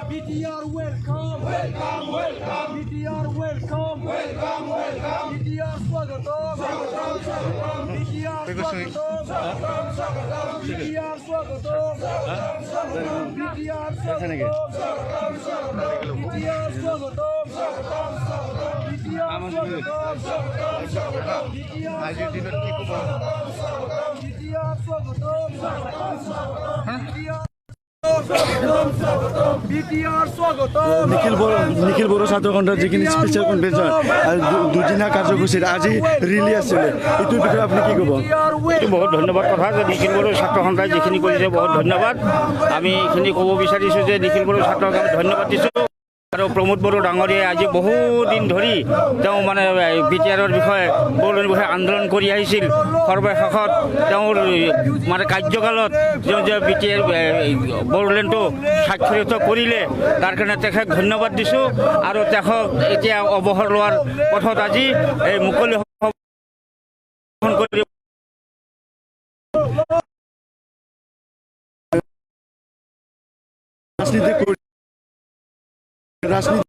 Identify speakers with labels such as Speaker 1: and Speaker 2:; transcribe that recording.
Speaker 1: BTR welcome, welcome, welcome. BTR welcome, welcome, welcome. BTR swagatam, swagatam, swagatam. BTR swagatam, swagatam, swagatam. BTR swagatam, swagatam, swagatam. BTR swagatam, swagatam, swagatam. BTR swagatam, swagatam, swagatam. BTR swagatam, swagatam, swagatam. BTR swagatam, swagatam, swagatam.
Speaker 2: Nikhil Bodo ছাত্ৰ সন্থাৰ যিখিনি special convention দুদিনীয়া কাৰ্যসূচীত আজি ৰিলি আছিলে, এইটোৰ বিষয়ে আপুনি কি ক'ব?
Speaker 3: এইটো বহুত ধন্যবাদ কথা যে নিখিল বড়ো ছাত্ৰ সন্থাই যিখিনি কৰিছে বহুত ধন্যবাদ। আমি এইখিনি ক'ব বিচাৰিছোঁ যে নিখিল বড়ো ছাত্ৰ সন্থাক ধন্যবাদ দিছোঁ। আৰু প্ৰমোদ বড়ো ডাঙৰীয়াই আজি বহুদিন ধৰি তেওঁ মানে BTRৰ বিষয়ে বড়োলেণ্ডৰ বিষয়ে আন্দোলন কৰি আহিছিল। সৰ্বশেষত তেওঁৰ মানে কাৰ্যকালত তেওঁ যে BTR বড়োলেণ্ডটো স্বাক্ষৰিত কৰিলে তাৰ কাৰণে তেখেতক ধন্যবাদ দিছোঁ। আৰু তেখেতক এতিয়া অৱসৰ লোৱাৰ পথত আজি এই মুকলি কৰি
Speaker 2: ৰাজনীতি